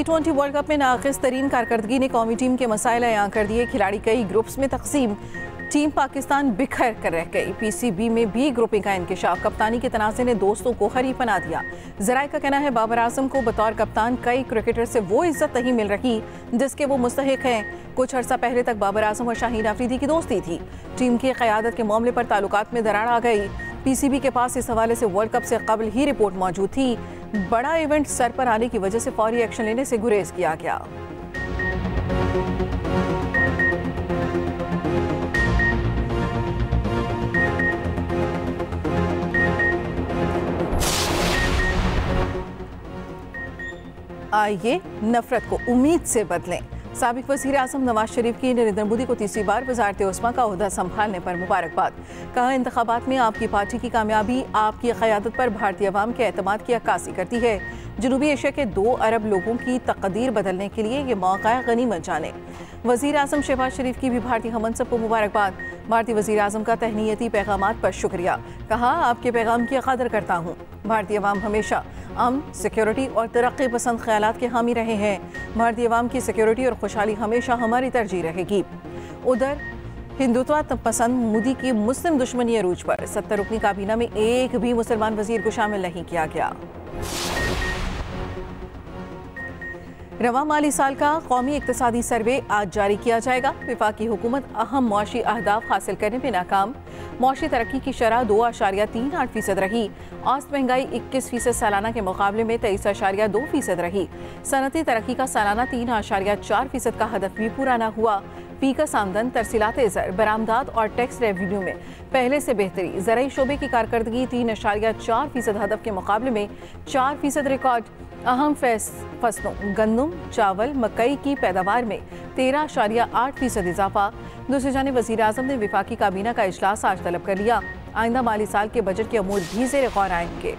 T20 world cup में नाक़िस तरीन कारकर्दगी ने कौमी टीम के मसाइल अयां कर दिए। खिलाड़ी कई ग्रुप्स में तकसीम, टीम पाकिस्तान बिखर कर रह गई। PCB में भी ग्रुपिंग का इंकिशाफ, कप्तानी के तनाज़े ने दोस्तों को हरीफ बना दिया। ज़राए का कहना है बाबर आजम को बतौर कप्तान कई क्रिकेटर से वो इज्जत नहीं मिल रही जिसके वो मुस्तहिक हैं। कुछ अर्सा पहले तक बाबर आजम और शाहीन अफरीदी की दोस्ती थी। टीम की क़यादत के मामले पर ताल्लुकात में दरार आ गई। PCB के पास इस हवाले से वर्ल्ड कप से कबल ही रिपोर्ट मौजूद थी। बड़ा इवेंट सर पर आने की वजह से फौरी एक्शन लेने से गुरेज किया गया। आइए नफरत को उम्मीद से बदलें। साबिक वज़ीर आज़म नवाज शरीफ की नरेंद्र मोदी को तीसरी बार वज़ारत उस्मा का ओहदा संभालने पर मुबारकबाद। कहा, इंतखाबात में आपकी पार्टी की कामयाबी आपकी क़यादत पर भारतीय अवाम के एतमाद की अक्कासी करती है। जनूबी एशिया के 2 अरब लोगों की तकदीर बदलने के लिए ये मौका गनीमत जाने। वज़ीर आज़म शहबाज शरीफ की भी भारतीय हमनसब को मुबारकबाद। भारतीय वज़ीर आज़म का तहनीयती पैगामात पर शुक्रिया। कहा, आपके पैगाम की कदर करता हूँ। भारतीय अवाम हमेशा अमन, सिक्योरिटी और तरक्की पसंद ख्यालात के हामी रहे हैं। भारतीय अवाम की सिक्योरिटी और खुशहाली हमेशा हमारी तरजीह रहेगी। उधर हिंदुत्व पसंद मोदी की मुस्लिम दुश्मनी अरूज पर 70 रुकनी काबीना में एक भी मुसलमान वजीर को शामिल नहीं किया गया। रवा माली साल का कौमी इक्तिसादी सर्वे आज जारी किया जाएगा। वफाकी हुकूमत अहम मुआशी अहदाफ हासिल करने में नाकाम। मुआशी तरक्की की शरह 2.38% रही। औसत महंगाई 21% सालाना के मुकाबले में 23.2% रही। सनती तरक्की का सालाना 3.4% का हदफ भी पूरा न हुआ। फीकस आमदन, तरसीलात ज़र, बरामदात और टैक्स रेवेन्यू में पहले से बेहतरी। ज़राई शोबे की कारकर्दगी 3.4% हदफ के मुकाबले में 4% रिकॉर्ड। अहम फसलों गंदम, चावल, मकई की पैदावार में 13.8% इजाफा। दूसरी जानिब वज़ीर आज़म ने वफाकी काबीना का इजलास आज तलब कर लिया। आइंदा माली साल के बजट के अमूर भी ज़ेर गौर आएंगे।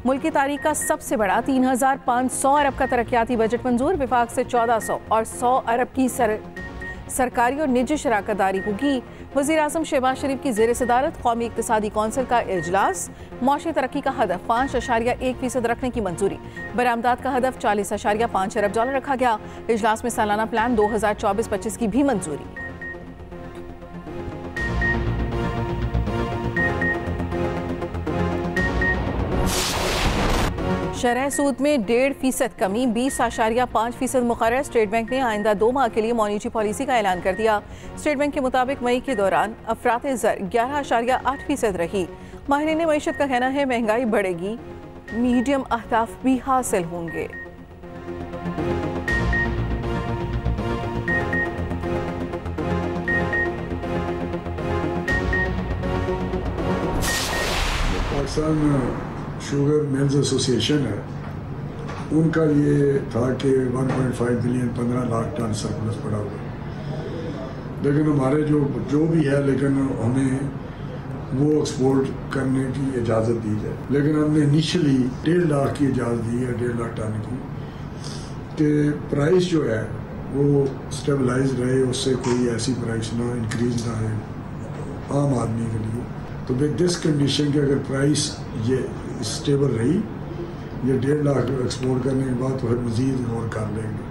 मुल्क की तारीख का सबसे बड़ा 3,500 अरब का तरक्याती बजट मंजूर। विफाक से 1400 और 100 अरब की सरकारी और निजी शराकतदारी होगी। वज़ीर आज़म शहबाज शरीफ की ज़ेर सदारत कौमी इक्तिसादी कौंसिल का इजलास। मौशी तरक्की का हदफ 5.1% रखने की मंजूरी। बरामदात का हदफ 40.5 अरब डॉलर रखा गया। इजलास में सालाना प्लान 2024-25 की भी मंजूरी। शरह सूद में 1.5% कमी, 20.5% मुकर्रर। स्टेट बैंक ने आइंदा 2 माह के लिए मॉनिटरी पॉलिसी का ऐलान कर दिया। स्टेट बैंक के मुताबिक मई के दौरान अफरात ज़र 11.8% रही। माहिरीन मईशत का कहना है महंगाई बढ़ेगी, मीडियम अहदाफ भी हासिल होंगे। शुगर मिल्स एसोसिएशन है, उनका ये था कि 1.5 बिलियन 15 लाख टन सरप्लस पड़ा हुआ, लेकिन हमारे जो भी है, लेकिन हमें वो एक्सपोर्ट करने की इजाज़त दी जाए। लेकिन हमने इनिशियली 1.5 लाख की इजाज़त दी है, 1.5 लाख टन की, कि प्राइस जो है वो स्टेबलाइज रहे, उससे कोई ऐसी प्राइस ना इंक्रीज ना है आम आदमी के लिए। तो विद दिस कंडीशन कि अगर प्राइस ये स्टेबल रही, ये 1.5 लाख एक्सपोर्ट करने के बाद तो फिर मज़ीद गौर कर लेंगे।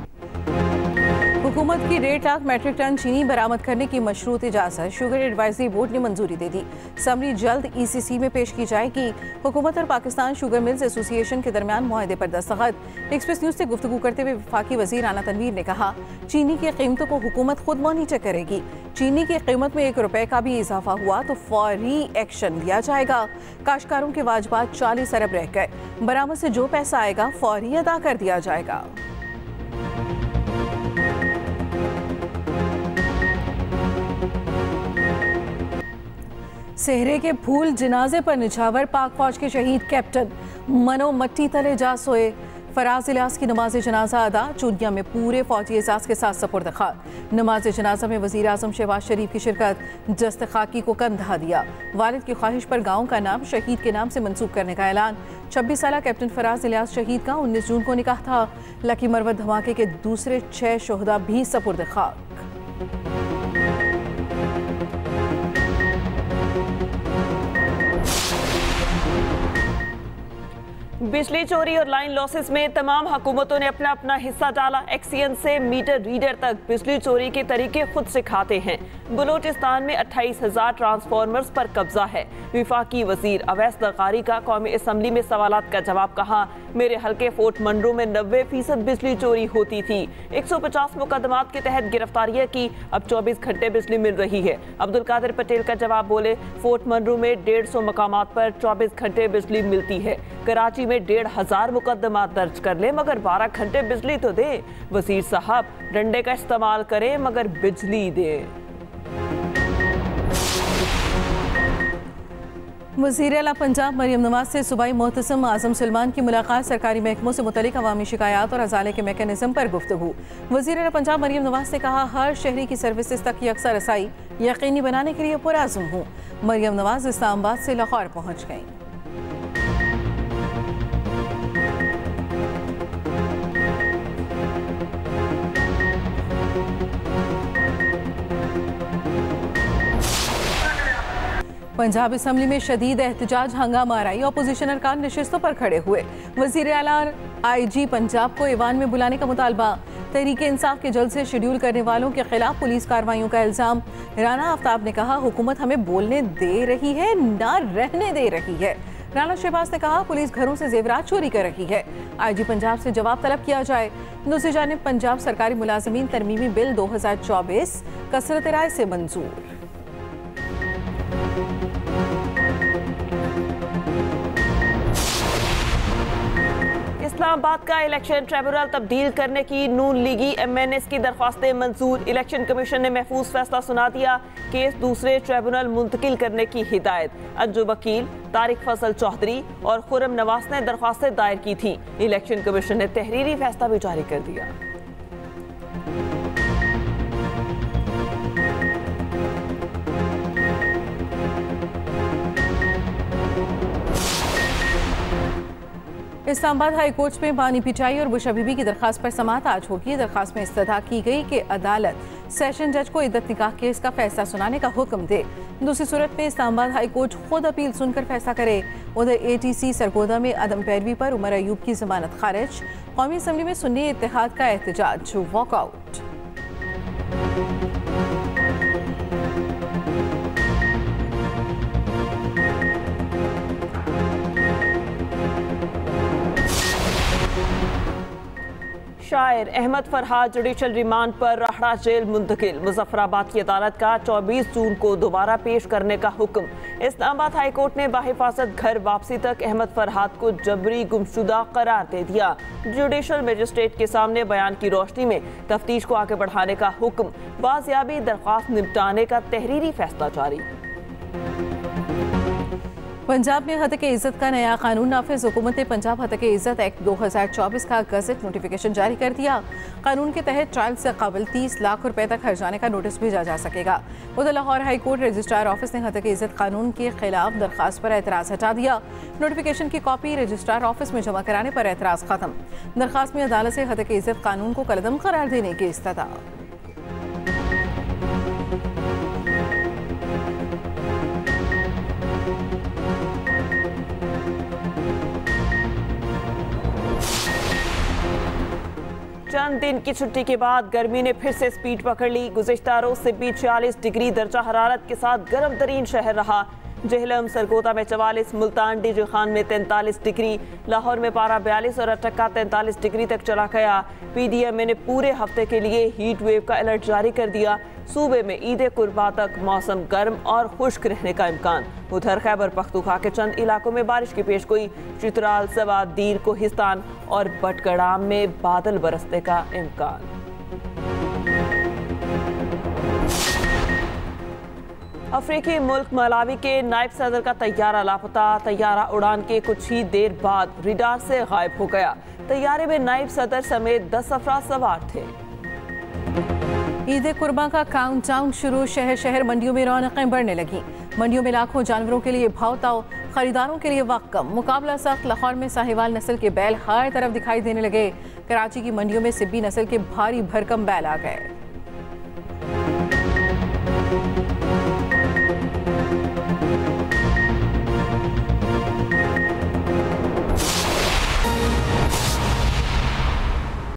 हुकूमत की 1.5 लाख मेट्रिक टन चीनी बरामद करने की मशरूत इजाज़त शुगर एडवाइजरी बोर्ड ने मंजूरी दे दी। समरी जल्द ECC में पेश की जाएगी। हुकूमत और पाकिस्तान शुगर मिल्स एसोसिएशन के दरमियान मुआहदे पर दस्तखत। एक्सप्रेस न्यूज़ से गुफ्तगू करते हुए वफाकी वज़ीर राना तनवीर ने कहा, चीनी की कीमतों को हुकूमत खुद मॉनिटर करेगी। चीनी की कीमत में 1 रुपये का भी इजाफा हुआ तो फौरी एक्शन लिया जाएगा। काश्तकारों के वाजबात 40 अरब रह गए, बरामद से जो पैसा आएगा फौरी अदा कर दिया जाएगा। सेहरे के फूल जिनाजे पर निछावर, पाक फौज के शहीद कैप्टन मनो मट्टी तले जा सोए। फराज इलियास की नमाज जनाजा अदा। चूनिया में पूरे फौजी एजाज के साथ सपुर्द खाक। नमाज जनाजा में वज़ीर आज़म शहबाज शरीफ की शिरकत। जस्त खाकी को कंधा दिया। वालिद की ख्वाहिश पर गाँव का नाम शहीद के नाम से मंसूब करने का ऐलान। 26 साला कैप्टन फराज इलियास शहीद का 19 जून को निकाह था। लकी मरवत धमाके के दूसरे 6 शोहदा भी सपुर्द खाक। बिजली चोरी और लाइन लॉसेस में तमाम हुकूमतों ने अपना अपना हिस्सा डाला। एक्सीएन से मीटर रीडर तक बिजली चोरी के तरीके खुद सिखाते हैं। बलूचिस्तान में 28,000 ट्रांसफार्मर्स पर कब्जा है। विफाकी वजीर अवैस दरकारी का कौमी असम्बली में सवालात का जवाब। कहा, मेरे हल्के फोर्ट मंडरू में 90% बिजली चोरी होती थी। 150 मुकदमात के तहत गिरफ्तारियां की। अब 24 घंटे बिजली मिल रही है। अब्दुल कादिर पटेल का जवाब। बोले, फोर्ट मंडरू में 150 मकामात पर 24 घंटे बिजली मिलती है। कराची में 1,500 मुकदमा दर्ज कर ले मगर 12 घंटे बिजली तो दे। वजीर साहब, डंडे का इस्तेमाल करें मगर बिजली दे। वज़ीर आला पंजाब मरियम नवाज से सूबाई मोहतसम आज़म सलमान की मुलाकात। सरकारी महकमों से मुतल्लिक अवामी शिकायत और अजाले के मैकेनिज्म पर गुफ्तगू। वज़ीर आला पंजाब मरियम नवाज ने कहा, हर शहरी की सर्विसेज तक यकसा रसाई यकीनी बनाने के लिए पुरआज़म हूँ। मरियम नवाज इस्लामाबाद से लाहौर पहुँच गईं। पंजाब असम्बली में शदीद एहतजाज, हंगामा आई। अपोजिशन अरकान नशिस्तों पर खड़े हुए। वज़ीर आला IG पंजाब को ईवान में बुलाने का मुतालबा। तहरीक इंसाफ के जल्द से शेड्यूल करने वालों के खिलाफ पुलिस कार्रवाइयों का इल्ज़ाम। राना आफ्ताब ने कहा, हुकूमत हमें बोलने दे रही है ना रहने दे रही है। राना शहबाज ने कहा, पुलिस घरों से जेवरात चोरी कर रही है। IG पंजाब से जवाब तलब किया जाए। दूसरी जानिब पंजाब सरकारी मुलाजमीन तरमीमी बिल 2024 कसरत राय से मंजूर। इस्लामाबाद का इलेक्शन ट्रिब्यूनल तब्दील करने की नून लीगी MNS की दरख्वास्तें मंजूर। इलेक्शन कमीशन ने महफूज फैसला सुना दिया। केस दूसरे ट्रिब्यूनल मुंतकिल करने की हिदायत। अज्जू वकील, तारिक फजल चौधरी और खुरम नवाज ने दरख्वास्तें दायर की थी। इलेक्शन कमीशन ने तहरीरी फैसला भी जारी कर दिया। इस्लामाबाद हाई कोर्ट में बानी पिटाई और बुशा बीबी की दरखास्त पर समाअत आज होगी। दरखास्त में इस्तदा की गई कि अदालत सेशन जज को इद्दत निकाह केस का फैसला सुनाने का हुक्म दे। दूसरी सूरत में इस्लामाबाद हाई कोर्ट खुद अपील सुनकर फैसला करे। उधर ATC सरगोदा में अदम पैरवी पर उमर अयूब की जमानत खारिज। कौमी असम्बली में सुन्नी इत्तेहाद का एहतजाज, वॉकआउट। शायर अहमद फरहाद जुडिशल रिमांड पर राहड़ा जेल मुंतकिल। मुजफ्फराबाद की अदालत का 24 जून को दोबारा पेश करने का हुक्म। इस्लामाबाद हाई कोर्ट ने बाहिफाजत घर वापसी तक अहमद फरहाद को जबरी गुमशुदा करार दे दिया। जुडिशल मजिस्ट्रेट के सामने बयान की रोशनी में तफ्तीश को आगे बढ़ाने का हुक्म। बाजियाबी दरख्वास्त निपटाने का तहरीरी फैसला जारी। पंजाब में हतक इज़्ज़त का नया कानून नाफिज। हुकूमत ने पंजाब हतक इज़्ज़त एक्ट 2024 का गजट नोटिफिकेशन जारी कर दिया। कानून के तहत ट्रायल से कबल 30 लाख रुपए तक हर्जाने का नोटिस भेजा जा सकेगा। उधर Lahore high court registrar office ने हतक इज़्ज़त कानून के खिलाफ दरख्वास्त पर एतराज़ हटा दिया। नोटिफिकेशन की कॉपी रजिस्ट्रार ऑफिस में जमा कराने पर एतराज़ खत्म। दरख्वास्त में अदालत से हतक इज़्ज़त कानून को कलअदम करार देने की इस्तदा। चंद दिन की छुट्टी के बाद गर्मी ने फिर से स्पीड पकड़ ली। गुज़िश्ता रोज से भी 46 डिग्री दर्जा हरारत के साथ गर्म तरीन शहर रहा। जहलम सरगोदा में 44, मुल्तान डीजी खान में 43 डिग्री, लाहौर में पारा 42 और अटक्का 43 डिग्री तक चला गया। PDMA ने पूरे हफ्ते के लिए हीट वेव का अलर्ट जारी कर दिया। सूबे में ईद कुर्बा तक मौसम गर्म और खुश्क रहने का इम्कान। उधर खैबर पख्तूनख्वा के चंद इलाकों में बारिश की पेशगोई। चित्राल, सवात, दीर, कोहिस्तान और बटगड़ाम में बादल बरसने का इम्कान। अफ्रीकी मुल्क मलावी के नायब सदर का तैयारा लापता। तैयारा उड़ान के कुछ ही देर बाद रडार से गायब हो गया। तैयारे में नायब सदर समेत 10 अफराद सवार थे। ईद कुर्बान का काउंटडाउन शुरू। शहर शहर मंडियों में रौनकें बढ़ने लगी। मंडियों में लाखों जानवरों के लिए भाव ताव, खरीदारों के लिए वक्त कम। मुकाबला सख्त। लाहौर में साहिवाल नस्ल के बैल हर तरफ दिखाई देने लगे। कराची की मंडियों में सिब्बी नस्ल के भारी भरकम बैल आ गए।